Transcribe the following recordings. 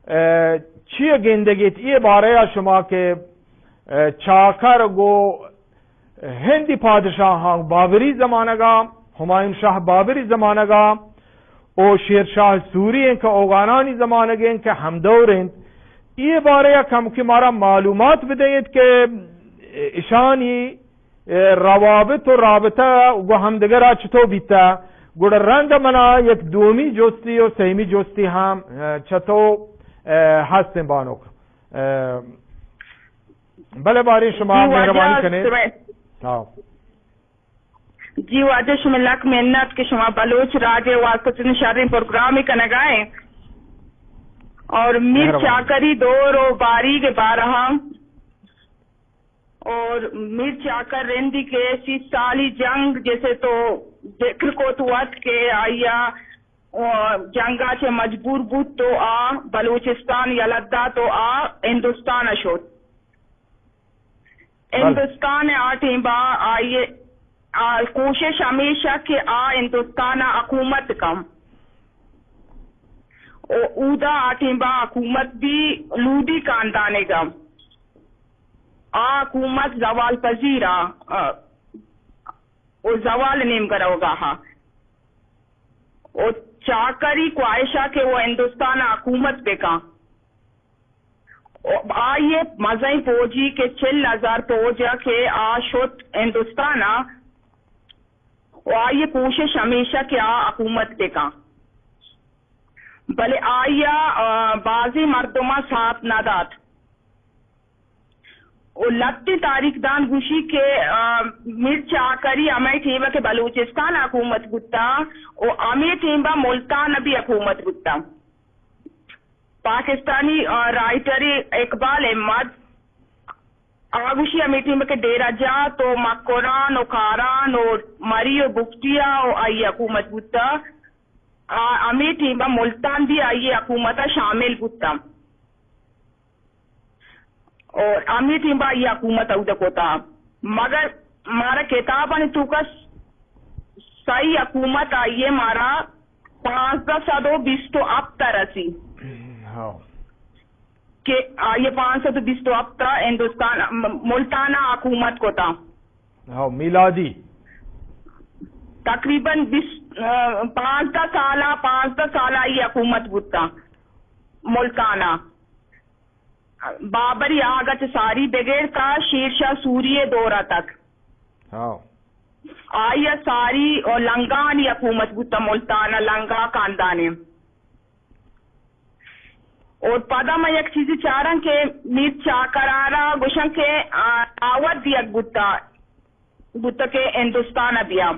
چیه گندگیت ای باره شما که چاکر گو هندی پادشاهان بابری زمانه گا همایون شاه بابری زمانه گا او شیرشاه سوری که اوغانانی زمانه گین که همدورند ای باره کم که مارا معلومات بدهید که اشانی روابط و رابطه گو همدگرا چطور بیتا گوڑ رنگ منا یک دومی جستی و سیمی جستی هم چطور هستیم بانوک. بله باری شما مهربانی کنید. جی واجہ شما لک منت کہ شما بلوچ راج واسطے نشاری پروگرامی کنگائیں اور میر چاکری دور و باری کے بارہ اور میر چاکر رندی کے 30 سالی جنگ جیسے تو ذکر کو تو وقت کے آیا جنگا سے مجبور بود تو آ بلوچستان یا لدہ تو آ ہندوستان اشود ہندوستان آٹھیں با آئیے کوشش ہمیشہ کہ آ ہندوستان حکومت کم اودا آٹھیں با حکومت بھی لودی خاندانے گم حکومت زوال پذیرا وہ زوال نیم کرو گا وہ چاکری خواہشہ کہ وہ ہندوستان حکومت پہ کا آئیے مزائی فوجی کے 40,000 فوجا کے آشت ہندوستان آئیے کوشش ہمیشہ کہ حکومت پہ کا بلے آئیا بازی مردمہ ساتھ نادات لگتی تاریخ دان گوشی کے میر چاکری امی ٹھیمہ کے بلوچستان حکومت گتا اور امی ٹھیمہ ملتان بھی حکومت گتا پاکستانی رائٹری اقبال احمد آگوشی امی ٹھیمہ کے ڈیرہ جا تو مکوران و کاران اور مری و بکتیا و آئی حکومت گتا امی ٹھیمہ ملتان بھی آئی حکومت شامل گتا اور امی ٹیمبا یہ حکومت او دکوتا مگر مارا کتابہ نے تو کا صحیح حکومت آئیے مارا 520 تو اب ترسی کہ آئیے 520 تو اب تا ہندوستان ملتانہ حکومت کو تا میلادی تقریباً 5 سالہ یہ حکومت بودتا ملتانہ بابری آگت ساری بغیر کا شیرشاہ سوری دورہ تک آیا ساری اور لنگانی حکومت بودتا ملتانہ لنگا خاندانے اور پدا میں ایک چیزی چاہ رہا کہ میر چاکرارا گوشن کے آوت دیا بودتا کے ہندوستان ابیا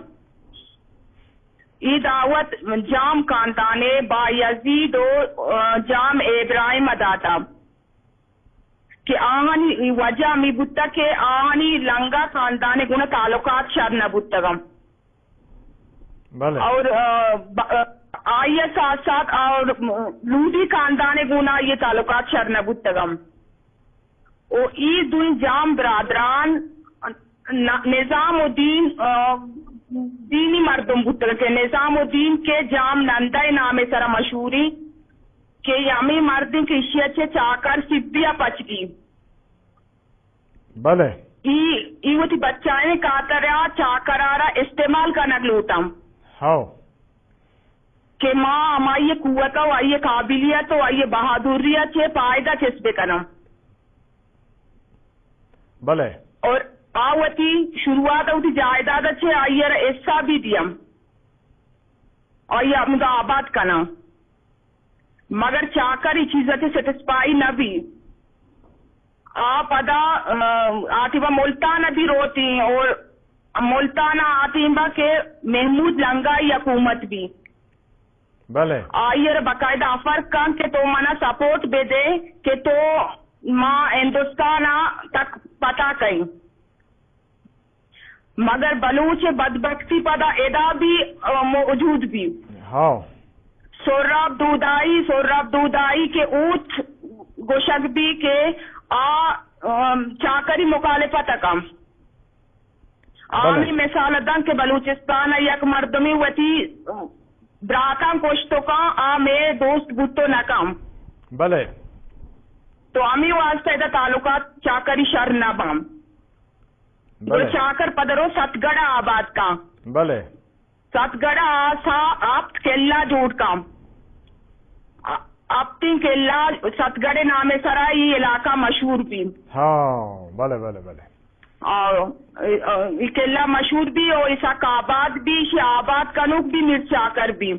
ای دعوت جام خاندانے با یزید و جام ابراہیم اداتا کہ آنی وجہ می بودتا کہ آنی لنگا خاندان گونا تعلقات شر نہ بودتا گم اور آئیے ساتھ ساتھ اور لودی خاندان گونا یہ تعلقات شر نہ بودتا گم او ای دن جام برادران نظام الدین دینی مردم بودتا کہ نظام الدین کے جام نندہ نام سرا مشہوری کہ یامی مردم کی اشیاء چھے چاکر سبیا پچ گی بلے ای وہ تھی بچائیں کاتریا چاکرارا استعمال کا نگلوتم کہ ماں ہمائی قوت ہو آئیے قابلیت ہو آئیے بہادریت چھے فائدہ چھس بے کنم بلے اور آوتی شروعات ہوتی جائیداد چھے آئیے ایسا بھی دیم آئیے اپنا آباد کنم مگر چاکر ہی چیزیں سیٹسفائی نہ بھی آپ ادا آتیبہ ملتانہ بھی روتی اور ملتانہ آتیبہ کے محمود لنگائی حکومت بھی بلے آئیر باقاعدہ فرق کان کہ تو منا سپورٹ بے دے کہ تو ماں ہندوستانہ تک پتا کہیں مگر بلوچ بدبختی پدا ادا بھی موجود بھی سوراب دودائی کے اوت گوشک بھی کے چاکری مخالفت کم عامی مثال دن کے بلوچستان یک مردمی وتی براتاں کوشتوں کا میں دوست بوتو نہ کم بله. تو امی واسطه دا تعلقات چاکری شر نبام. بله. چاکر پدرو ستگڑا آباد کا. بله. ستگڑا آسا آپ کلا جوڑ کام. اب تین کلا ستگڑے نام سرا یہ علاقہ مشہور بھی. ہاں بله بله بله. اور کلا مشہور بھی اور اساک آباد بھی آباد کنوک بھی مرچا کر بھی.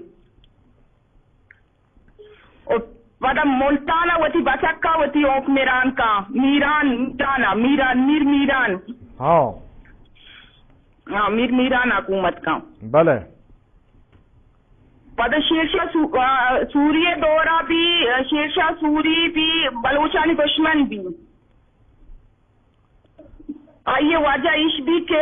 اور پدا ملتانا وتی بسکا وتی اوک میران کا میران میرانا میران میر میران. ہاں میر میران حکومت کا. بله. پدا شیرشاہ سوری دورہ بھی شیرشاہ سوری بھی بلوچانی دشمن بھی. آئیے وجہ اس بھی کہ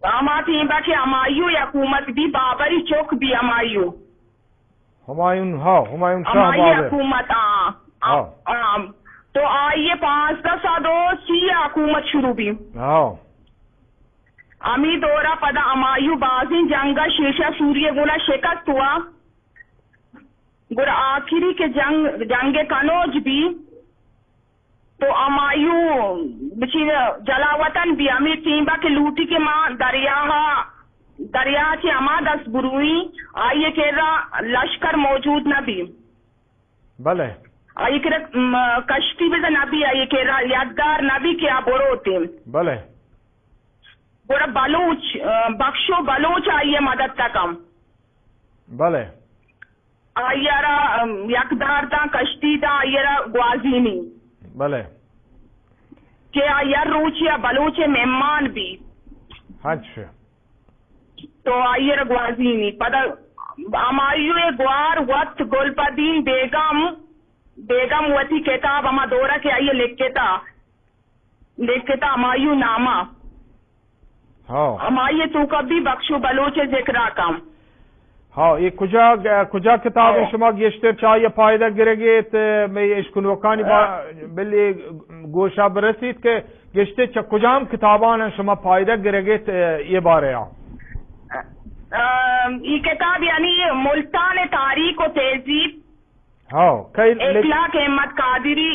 ہماری کہ ہمایوں حکومت بھی بابری چوک بھی ہمایوں ہمایوں. ہاں ہمایوں شاہ ہماری بابر حکومت. تو آئیے 5-10 سالوں سیاہ حکومت شروع بھی. ہاں امی دورہ پدا ہمایوں بازی جنگا شیرشاہ سوری گولا شکست ہوا. گولا آخری کے جنگ کنوج بھی تو ہمایوں جلاوطن بھی امیر تیمبا کے لوٹی کے ماں دریا سے اما 10 بروئی آئیے کہ لشکر موجود نہ بھی. بله. آئیے کہ کشتی بھی نہ بھی آئیے کہ یادگار نہ بھی کیا بورو ہوتے. بله. بورا بلوچ بخشو بلوچ آئیے مدد تکم. بله. آئیے را یکدار تا کشتی تا آئیے را گوازینی. بله. کہ آئیے روچیا بلوچ مہمان بھی. اچھا. تو آئیے را گوازینی پدا ہمایوں گوار وقت گلپدین بیگم وتی کتاب ہما دورہ کے آئیے لکھتا ہمایوں نامہ. ہاں ہمایے تو کبھی بخشو بلوچ ذکر کام. ہاں یہ کجا کتاب شما گیشتر چاہیے فائدہ گرے گیت میں اشکن وقانی بلی گوشہ برسید کہ گیشتر کجام کتابان شما فائدہ گرے گیت یہ بارے ہیں. یہ کتاب یعنی ملتان تاریخ و تہذیب. ہاں اخلاق احمد قادری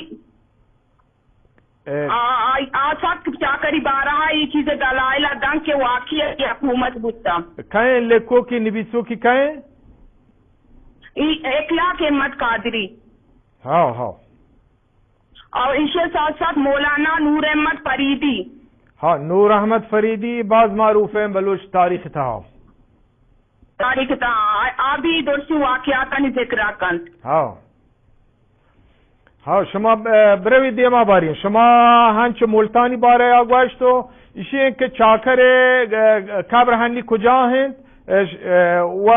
آسات چاکری بارہ یہ چیزیں دلائل دنگ کے واقعی کی حکومت بودتا. کہیں لکھو کی نبیسو کی کہیں اخلاق احمد قادری. ہاں ہاں. اور اس کے ساتھ ساتھ مولانا نور احمد فریدی. ہاں نور احمد فریدی بعض معروف ہیں بلوچ تاریخ تھا. ابھی درسی واقعات کا ذکر کن. ہاں ہاں شما بروی دیما باری شما ہنچ ملتانی بارے آگوش تو اسی کہ چاکر قبر ہنی کجا ہیں و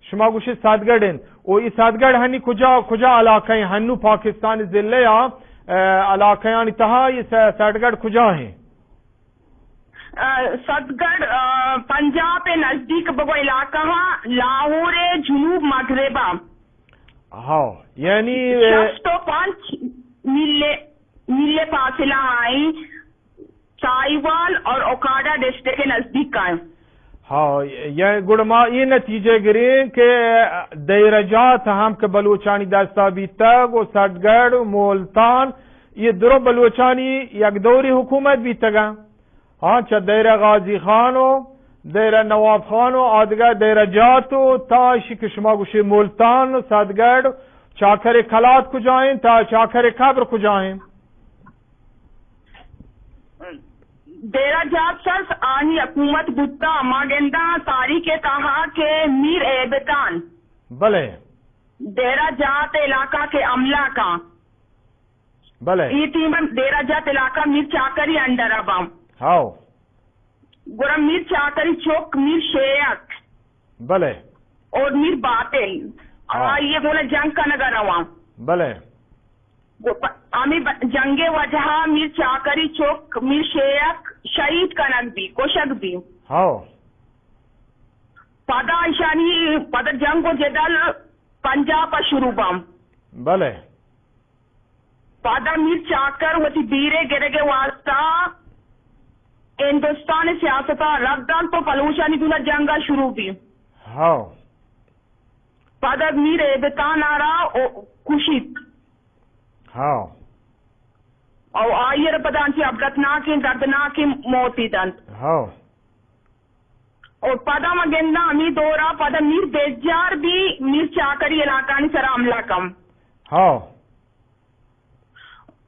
شما گوشی سادگڑ ہیں و یہ سادگڑ ہنی کجا علاقہ ہیں ہنو پاکستان ضلع یا علاقہ یعنی تہا یہ سادگڑ کجا ہیں. ستگڑ پنجاب نزدیک بگو علاقہ لاہور جنوب مغربہ. ہاں یعنی 605 میل فاصلہ آئی سائیوال اور اوکاڈا ڈسٹرکٹ کے نزدیک کا ہے. ہاں یہ گڑما یہ نتیجے گریں کہ دیرجات ہم کے بلوچانی دستا بھی تگ و ستگڑ مولتان یہ درو بلوچانی یک دوری حکومت بھی تگا. ہاں چا دیر غازی خانو دیر نواب خانو آدگا دیر جاتو تا شک شما گوشی ملتان سادگڑ چاکر کلات کو جائیں تا چاکر قبر کو جائیں. دیر جات سرس آنی حکومت بودتا ماگندہ تاریخ کہا کہ میر ایبتان. بلے. دیر جات علاقہ کے عملہ کا. بلے. یہ تیمن دیر جات علاقہ میر چاکری انڈر ابام. ہاؤ گورا میر چاکری چوک میر شیعت. بلے. اور میر باطل. یہ بولے جنگ کا نگر رواں. بلے. ہمیں جنگ وجہ میر چاکری چوک میر شیعت شہید کنک بھی کوشک بھی. ہاؤ پدا ایشانی پدا جنگ و جدل پنجاب پر شروع بام. بلے. پدا میر چاکر ہوتی بیرے گرے کے واسطہ ہندوستان سیاستہ رقدان تو پلوشانی دونا جنگا شروع بھی. ہاں پدا میر ابتان آرا کشید ہاں او آئیر پدانچی عبرتناکی دردناکی موتی دند ہاں اور پدا مگندہ امی دورا پدا میر بیجار بھی میر چاکری علاقانی سر عملہ کم ہاں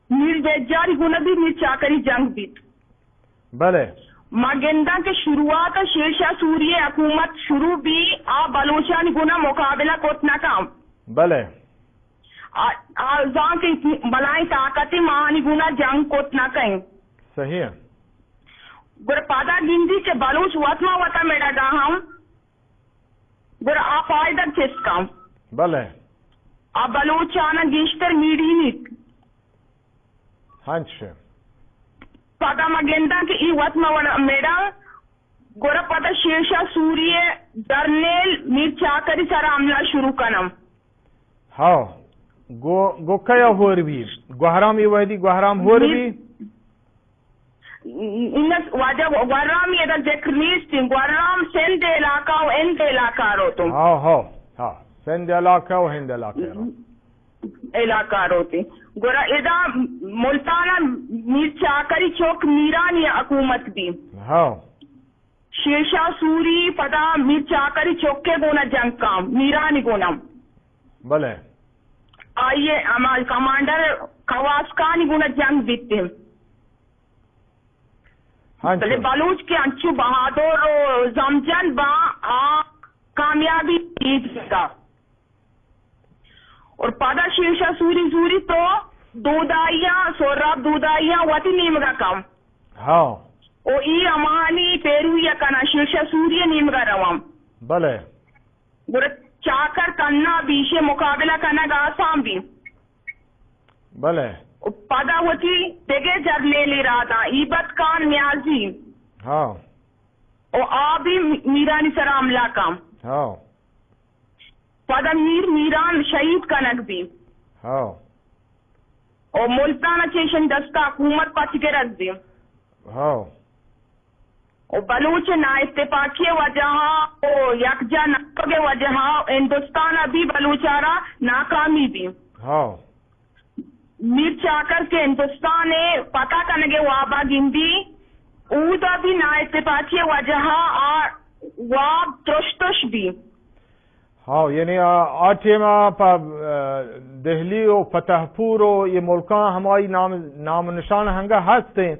میر بیجاری گنہ بھی میر چاکری جنگ بیت بلے مگندہ کے شروعات شیرشاہ سوری حکومت شروع بھی آ بلوچانی گنہ مقابلہ کوتنا کام بلے آزان کی بلائیں طاقتی مانی گنہ جنگ کوتنا کہیں صحیح ہے گر پادا گندی کے بلوچ وطمہ وطا میڈا گا ہم گر آ فائدہ چس کام بلے آ بلوچانا گیشتر میڈی نیت ہنچ پادا مگندہ کے ای وطمہ میڈا گر پادا شیرشاہ سوری جرنیل میر چاکری سر عملہ شروع کنم ہاں گو کیا ہور بھی گوہرام یہ وحدی گوہرام ہور بھی وجہ گوہرام یہ در ذکر نیستی گوہرام سندھ علاقہ و ہند علاقہ رو تم ہاں ہاں ہاں سندھ علاقہ و ہند علاقہ روتی گورا ادا ملتانہ میر چاکری چوک میرانی حکومت بھی ہاں شیرشاہ سوری پدا میر چاکری چوک کے گونا جنگ کام میرانی گونم بلے آئیے ہمارے کمانڈر خواسکانی گونا جنگ بیتے بلے بلوچ کے انچو بہادر و زمجن با کامیابی عید گا اور پادا شیرشاہ سوری تو دودائیاں سوراب دودائیاں واتی نیمگا کم ہاں او ای امانی پیرویا کنا شیرشاہ سوری نیمگا روام بلے گر چاکر کننا بیشے مقابلہ کنا گا آسان بھی بلے پدا ہوتی دیگے جر لے لی رہا تھا ایبت کان نیازی ہاں او آبی میرانی سر عملہ کام ہاں پدا میران شہید کنک بھی ہاں او ملتانہ چیشن دستا حکومت پچ کے رکھ دی ہاں او بلوچ نا اتفاقی وجہ او یکجا نقب وجہ ہندوستان ابھی بلوچارا ناکامی بھی ہاں میر چاکر کے ہندوستان پتہ کنگے وابا گندی اودا بھی نا اتفاقی وجہ واب ترشتش بھی ہاں یعنی آٹھے میں دہلی و فتح پور و یہ ملکان ہماری نام نشان ہنگا ہستے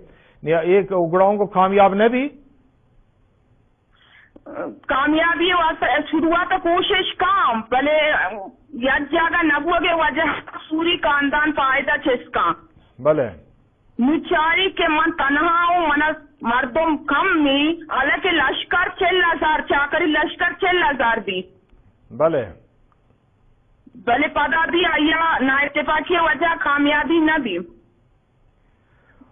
یا ایک اگڑاؤں کو کامیاب نہ بھی کامیابی شروعات کوشش کام پہلے یک جگہ نبو کے وجہ سوری خاندان فائدہ چسکا بلے مچاری کے من تنہا ہوں من مردم کم می حالانکہ لشکر 4,000 چاکری لشکر 4,000 بھی بلے بلے پدا بھی آیا نا اتفاقی وجہ کامیابی نہ بھی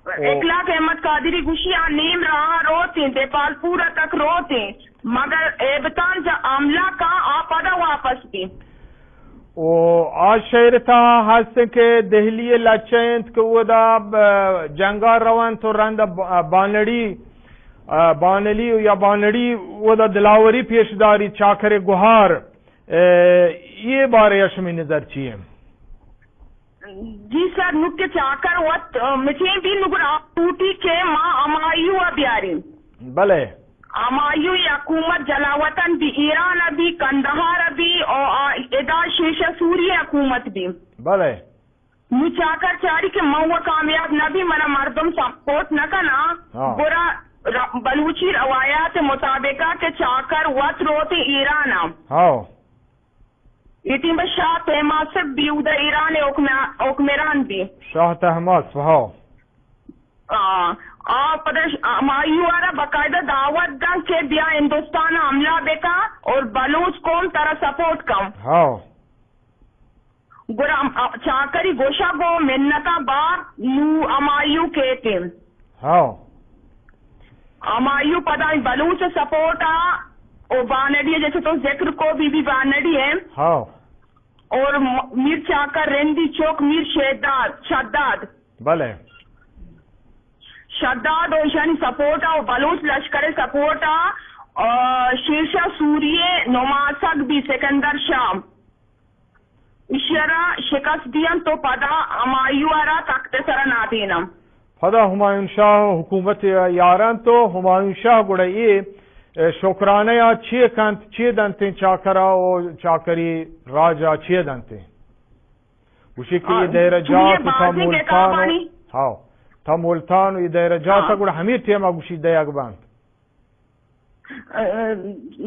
1,00,000 احمد قادری گوشیاں نیم رہا روتے دیپال پورا تک روتے مگر ایبتان جا عملہ کا آپدا واپس بھی او آج شہر تھا ہستے کے دہلی لچینت کے وہ دا جنگار روان تو رند بانلی یا بانڑی وہ دا دلاوری پیشداری چاکر گوہار یہ بارے اشمی نظر چیئے جی سر نکے چاکر وقت مچیں بھی نگر ٹوٹی کے ماں امایو بیاری بلے امایو حکومت جلاوطن بھی ایران ابھی کندہار ابھی اور ادا شیشہ سوری حکومت بھی بلے مچاکر چاری کے مو کامیاب نہ بھی منا مردم سپورٹ نہ کنا برا بلوچی روایات مطابقہ کے چاکر وط روتے ایران ہاں ایتیم شاہ تحماسب بھی ادھا ایران اوکمیران بھی شاہ تحماس ہاں مایو آرہ باقاعدہ دعوت دا کے بیا ہندوستان حملہ بیکا اور بلوچ قوم طرح سپورٹ کم ہاں گرام چاکری گوشا گو منتا بار نو امایو کہتے ہاں امایو پتہ بلوچ سپورٹ او بانڈی ہے جیسے تو ذکر کو بی بانڈی ہے ہاں اور میر چاکر رندی چوک میر شداد بلے شداد اور شانی سپورٹا اور بلوچ لشکر سپورٹا اور شیرشاہ سوری نماسک بھی سکندر شاہ اشیرا شکست دیان تو پدا امایوارا تخت سر نادینم پدا ہمایون شاہ حکومت یاران تو ہمایون شاہ گڑائی شکرانہ یا چھ دنتے چاکرا و چاکری راجا چھ دنتے وشی کہ یہ درجات تھا ملتان ہاو تھا ملتان یہ درجات گڑا ہمیں تھیما گوشی دیاگ باند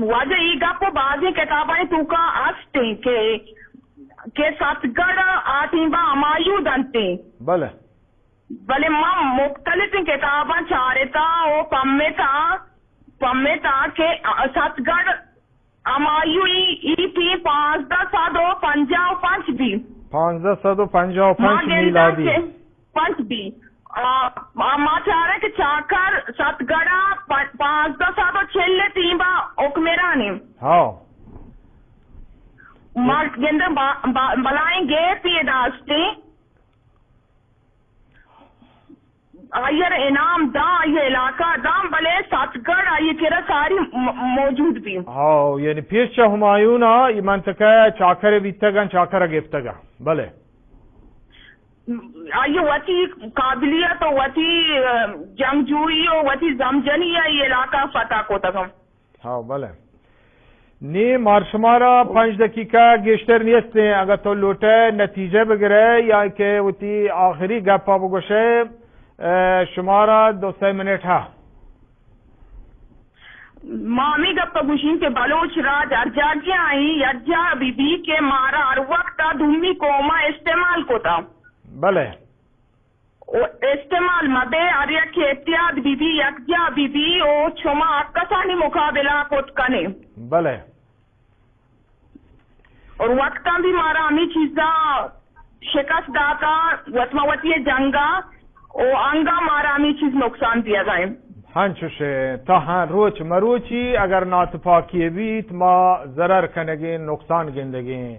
واجہ ای گپ بعضی کتابیں تو کا استے کہ ستگڑ آتیبا امایو دنتے بلے بلے ماں مختلف کتاباں چارتا او پمیتا کہ ستگڑ امایوی ای تھی 1555 بھی 1555 میلادی 5 بھی ماں چارے کہ چاکر ستگڑا 1546 با اوکمیرانی ہاں ماں گندر بلائیں گے پیے داستے آئیر انعام دا آئیے علاقہ دا بلے ستگڑ آئیے کیرا ساری موجود بھی ہاں یعنی پیش ہمایونا یہ منطقہ چاکر بیتگن چاکر گفتگا بلے آئیے وطی قابلیت و وطی جنگجوئی و وطی زمجنی یہ علاقہ فتح کو تکم ہاں بلے نی مارشمارا 5 دقیقہ گیشتر نیستے اگر تو لوٹے نتیجے بگرے یا کہ وطی آخری گپا بگوشے شمارا 2 منٹ ہے مامی گپا گوشین کے بلوچ راج ارجاگیاں آئی یجا بی بی کے مارا ہر وقت دھومی کوما استعمال کو تھا بلے استعمال مدے اریا کے احتیاط بی بی یکجا بی بی او چھما اکسانی مقابلہ کت کنے بلے اور وقتاں بھی مارا ہمیں چیزاں شکست داتا وطموتی جنگا او انگا مارا ہمیں چیز نقصان دیا جائے ہنچوشے تاہاں مروچی اگر ناتفاقی بیت ما ضرر کنگیں نقصان گندگیں